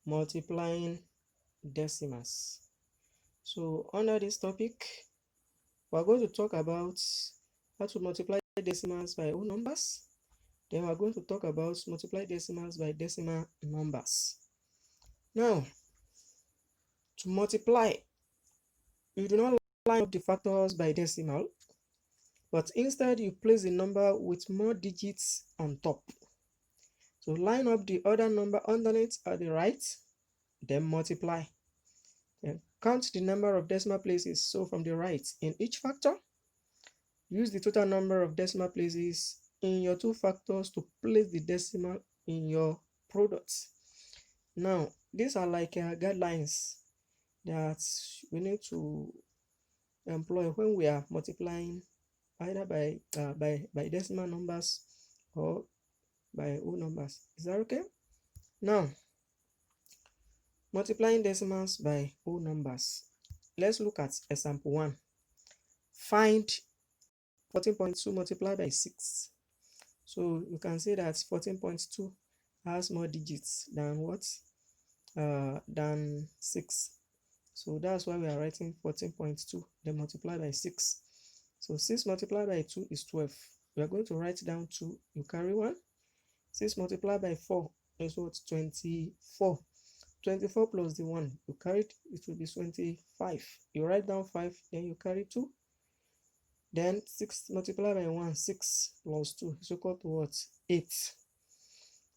multiplying decimals. So under this topic, we're going to talk about how to multiply decimals by whole numbers. Then we're going to talk about multiply decimals by decimal numbers. Now, to multiply, you do not line up the factors by decimal, but instead you place the number with more digits on top. So line up the other number underneath at the right, then multiply. Then count the number of decimal places. So from the right, in each factor, use the total number of decimal places in your two factors to place the decimal in your products. Now, these are like guidelines that we need to employ when we are multiplying either by decimal numbers or by whole numbers. Is that okay? Now, multiplying decimals by whole numbers. Let's look at example 1. Find 14.2 multiplied by 6. So you can see that 14.2 has more digits than what? Than 6. So that's why we are writing 14.2, then multiply by 6. So 6 multiplied by 2 is 12. We are going to write down 2, you carry 1. 6 multiplied by 4 is what? 24. 24 plus the 1 you carried, it will be 25. You write down 5, then you carry 2. Then 6 multiplied by 1, 6 plus 2 is equal to what? 8.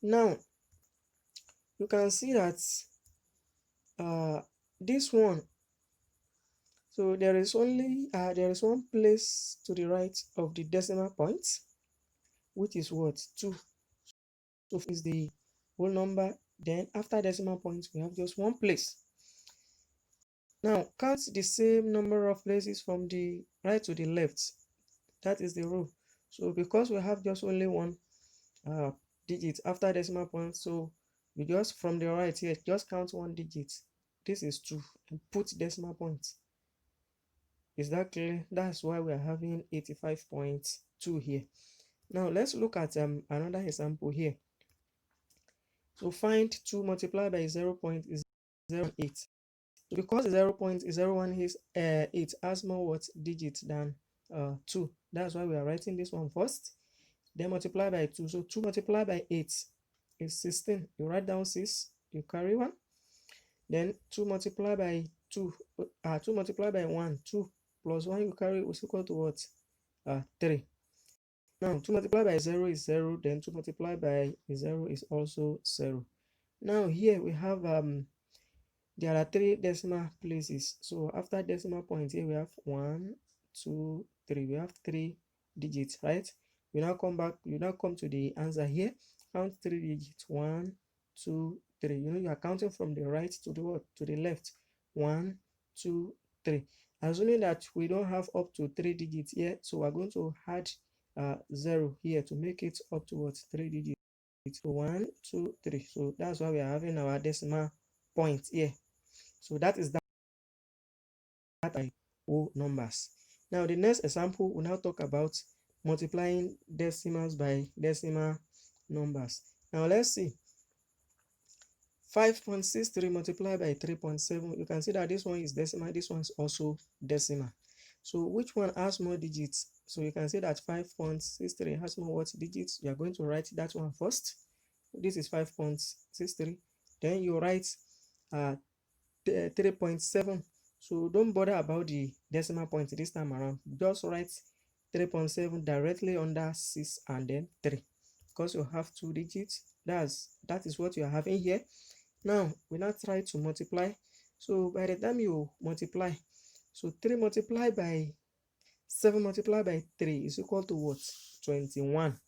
Now, you can see that this one, so there is one place to the right of the decimal point, which is what? 2. So is the whole number. Then after decimal point, we have just one place. Now, count the same number of places from the right to the left. That is the rule. So because we have just only one digit after decimal point, so we just from the right here, just count one digit. This is 2 and put decimal point. Is that clear? That's why we are having 85.2 here. Now let's look at another example here. So find 2 multiplied by 0.018. Because 0.018 has more what digits than 2. That's why we are writing this one first. Then multiply by 2. So 2 multiplied by 8 is 16. You write down 6, you carry 1. Then 2 multiplied by 2, 2 multiplied by 1, 2 plus 1 you carry is equal to what? 3. Now 2 multiplied by 0 is 0, then 2 multiplied by 0 is also 0. Now here we have there are 3 decimal places. So after decimal point here we have 1, 2, 3. We have 3 digits, right? We now come back, you now come to the answer here. Count 3 digits. 1, 2, 3. You know you are counting from the right to the what? To the left. 1, 2, 3. Assuming that we don't have up to 3 digits here, so we're going to add 0 here to make it up to what? 3 digits. So 1, 2, 3. So that's why we are having our decimal point here. So that is that by whole numbers. Now the next example will now talk about multiplying decimals by decimal numbers. Now let's see. 5.63 multiplied by 3.7. You can see that this one is decimal, this one is also decimal. So which one has more digits? So you can see that 5.63 has more what digits? You are going to write that one first. This is 5.63. Then you write 3.7. So don't bother about the decimal point this time around. Just write 3.7 directly under 6 and then 3. Because you have 2 digits, that is what you are having here. Now we now try to multiply. So by the time you multiply, so 3 multiplied by 7 multiplied by 3 is equal to what? 21.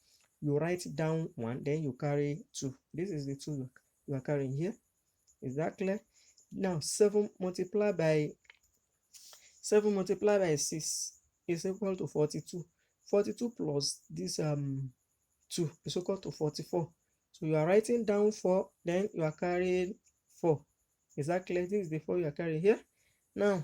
You write down 1, then you carry 2. This is the 2 you are carrying here. Is that clear? Now 7 multiplied by 6 is equal to 42. 42 plus this 2 is equal to 44. So you are writing down 4, then you are carrying 4. Is that clear? This is the 4 you are carrying here. Now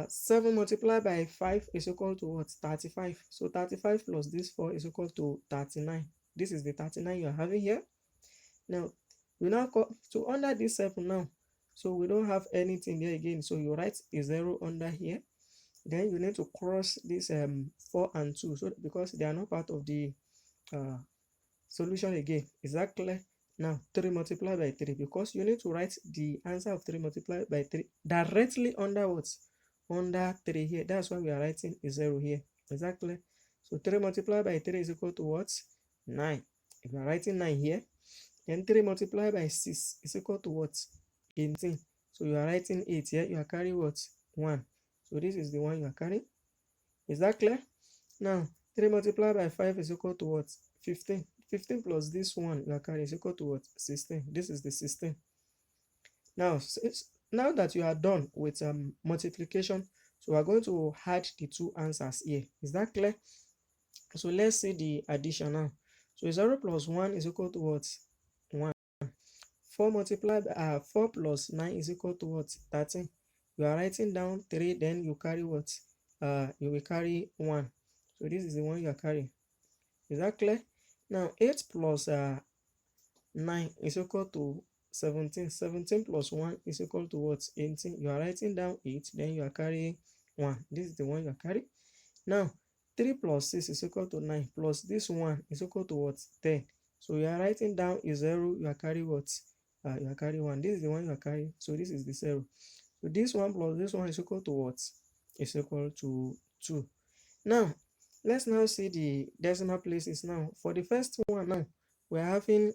7 multiplied by 5 is equal to what? 35. So 35 plus this 4 is equal to 39. This is the 39 you are having here. Now You now call, so under this 7 now, so we don't have anything there again, so you write a 0 under here. Then you need to cross this 4 and 2, so because they are not part of the uh, solution again. Is that clear? Now 3 multiplied by 3, because you need to write the answer of 3 multiplied by 3 directly under what? Under 3 here. That's why we are writing a 0 here. Is that clear? So 3 multiplied by 3 is equal to what? 9. If you are writing 9 here, then 3 multiplied by 6 is equal to what? 18. So you are writing 8 here. You are carrying what? 1. So this is the one you are carrying. Is that clear? Now 3 multiplied by 5 is equal to what? 15. 15 plus this one you are carrying is equal to what? 16. This is the 16. Now, now that you are done with multiplication, so we are going to add the two answers here. Is that clear? So let's see the addition now. So 0 plus 1 is equal to what? 1. 4 multiplied by 4 plus 9 is equal to what? 13. You are writing down 3, then you carry what? You will carry 1. So this is the one you are carrying. Is that clear? Now 8 plus 9 is equal to 17. 17 plus 1 is equal to what? 18. You are writing down 8, then you are carrying 1. This is the one you are carrying. Now 3 plus 6 is equal to 9, plus this 1 is equal to what? 10. So you are writing down a 0, you are carrying what? You are carrying 1. This is the one you are carrying. So this is the 0. So this one plus this one is equal to what? Is equal to 2. Now let's now see the decimal places. Now for the first one, now we are having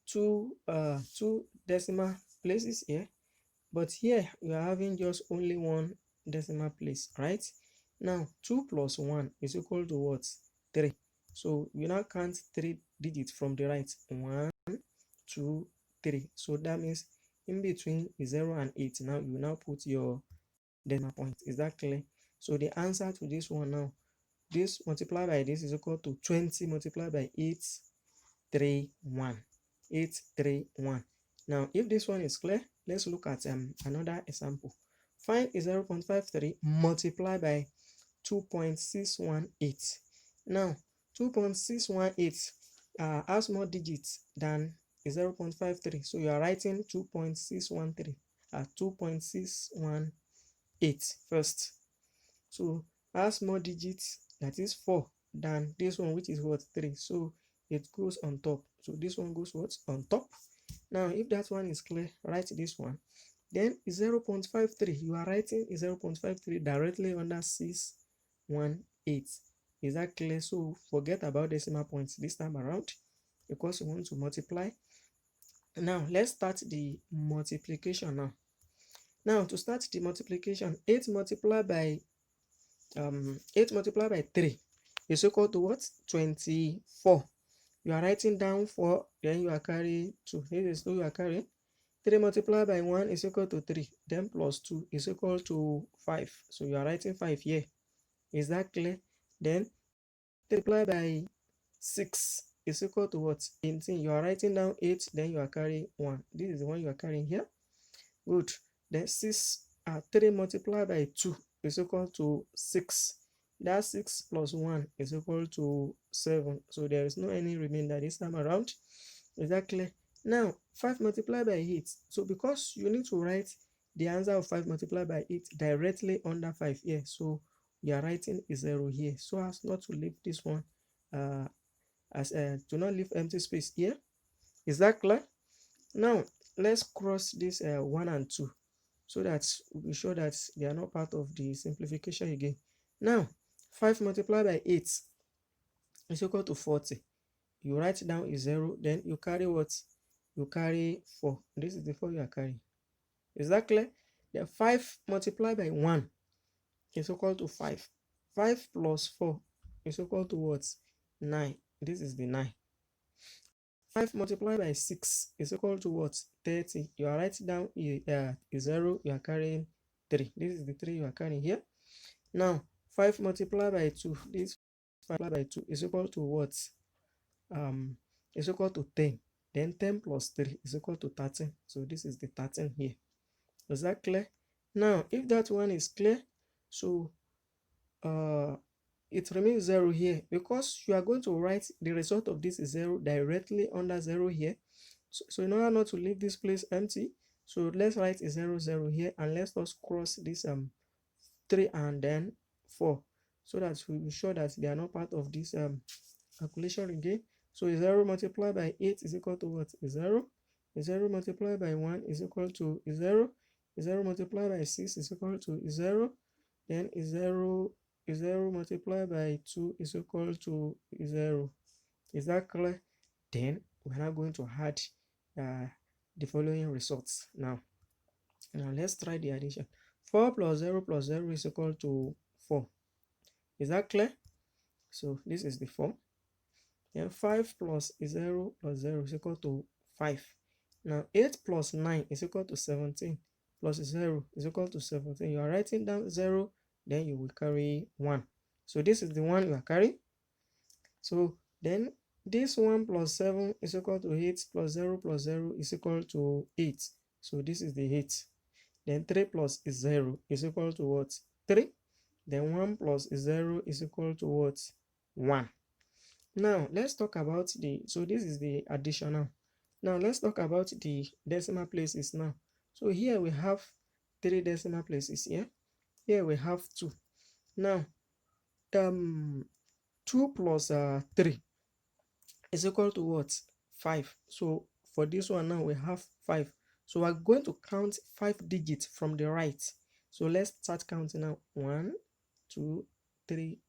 two decimal places here, but here we are having just only one decimal place, right? Now 2 plus 1 is equal to what? 3. So you now count 3 digits from the right. 1, 2, 3. So that means in between 0 and 8, now you now put your decimal point. Is that clear? So the answer to this one now, this multiplied by this is equal to 20 multiplied by 8, 3, 1. 8, 3, 1. Now if this one is clear, let's look at another example. Find 0.53 multiplied by 2.618. Now 2.618 has more digits than 0.53, so you are writing 2.613 2.618 first. So has more digits, that is 4, than this one, which is what? 3. So it goes on top. So this one goes what? On top. Now if that one is clear, write this one. Then 0.53, you are writing 0.53 directly under 618. Is that clear? So forget about decimal points this time around, because you want to multiply. Now let's start the multiplication now. Now to start the multiplication, 8 multiplied by 3 is equal to what? 24. You are writing down 4, then you are carrying 2. This is 2 you are carrying. 3 multiplied by 1 is equal to 3, then plus 2 is equal to 5. So you are writing 5 here. Is that clear? Then 3 multiplied by 6 is equal to what? 18. You are writing down 8, then you are carrying 1. This is the one you are carrying here. Good. Then 3 multiplied by 2 is equal to 6. That 6 plus 1 is equal to 7. So there is no any remainder this time around. Is that clear? Now 5 multiplied by 8. So because you need to write the answer of 5 multiplied by 8 directly under 5 here, so we are writing a 0 here, so as not to leave this one to not leave empty space here. Is that clear? Now let's cross this 1 and 2, so that we show that they are not part of the simplification again. Now 5 multiplied by 8 is equal to 40. You write down a 0, then you carry what? You carry 4. This is the 4 you are carrying. Is that clear? The 5 multiplied by 1 is equal to 5. 5 plus 4 is equal to what? 9. This is the 9. 5 multiplied by 6 is equal to what? 30. You are writing down a 0, you are carrying 3. This is the 3 you are carrying here. Now 5 multiplied by 2, this 5 multiplied by 2 is equal to what? Is equal to 10. Then 10 plus 3 is equal to 13. So this is the 13 here. Is that clear? Now if that one is clear, so it remains 0 here, because you are going to write the result of this 0 directly under 0 here. So in order not to leave this place empty, so let's write a 0 0 here, and let's just cross this 3 and then 4, so that we will be sure that they are not part of this calculation again. So a 0 multiplied by 8 is equal to what? A 0. A 0 multiplied by 1 is equal to a 0. A 0 multiplied by 6 is equal to a 0. Then a 0 multiplied by 2 is equal to a 0. Is that clear? Then we're now going to add the following results now. Now let's try the addition. 4 plus 0 is equal to 4. Is that clear? So this is the 4. Then 5 plus 0 is equal to 5. Now 8 plus 9 is equal to 17. Plus 0 is equal to 17. You are writing down 0, then you will carry 1. So this is the one you are carrying. So then this 1 plus 7 is equal to 8, plus 0 is equal to 8. So this is the 8. Then 3 plus 0 is equal to what? 3. Then 1 plus 0 is equal to what? 1. Now let's talk about so this is the additional. Now let's talk about the decimal places now. So here we have 3 decimal places here. Here we have 2. Now 2 plus 3 is equal to what? 5. So for this one now we have 5. So we're going to count 5 digits from the right. So let's start counting now. 1, 2, 3,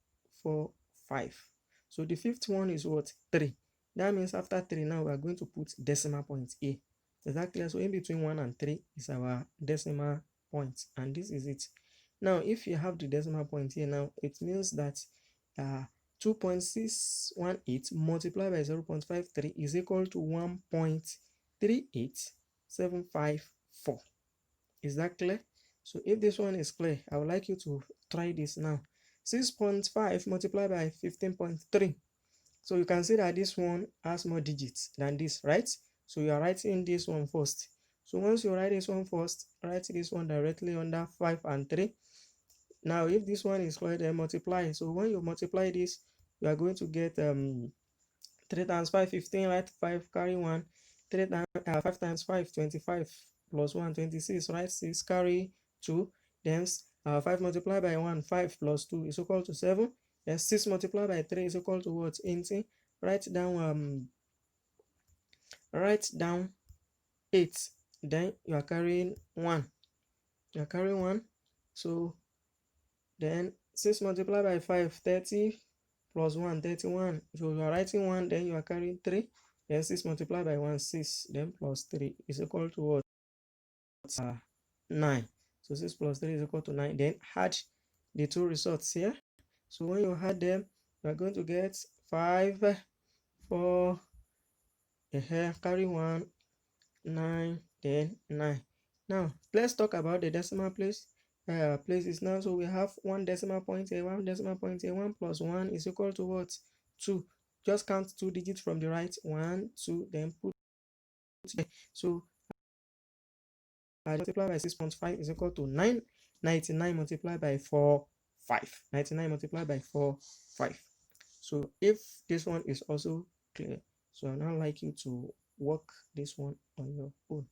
4, 5. So the fifth one is what? 3. That means after 3 now we are going to put decimal point here. Is that clear? So in between 1 and 3 is our decimal point, and this is it. Now if you have the decimal point here now, it means that 2.618 multiplied by 0.53 is equal to 1.38754. Is that clear? So if this one is clear, I would like you to try this now. 6.5 multiplied by 15.3. So you can see that this one has more digits than this, right? So you are writing this one first. So once you write this one first, write this one directly under 5 and 3. Now if this one is clear, then multiply. So when you multiply this, you are going to get 3 times 5, 15, right? 5 carry 1. 5 times 5, 25, plus 1, 26, right? 6 carry 2. Then 5 multiplied by 1, 5 plus 2 is equal to 7. Then 6 multiplied by 3 is equal to what? 18. Write down 8. Then you are carrying 1. You are carrying 1. So then 6 multiplied by 5, 30, plus 1, 31. So you are writing 1, then you are carrying 3. Then 6 multiplied by 1, 6. Then plus 3 is equal to what? 9. So 6 plus 3 is equal to 9. Then add the two results here. So when you add them, you are going to get 5, 4, carry 1, 9, then 9. Now let's talk about the decimal places now. So we have 1 decimal point here, 1 decimal point here. 1 plus 1 is equal to what? 2. Just count 2 digits from the right. 1, 2, then put here. So multiply by 6.5 is equal to 9. 99 multiplied by 4, 5. 99 multiplied by 4, 5. So if this one is also clear, so I now like you to work this one on your own.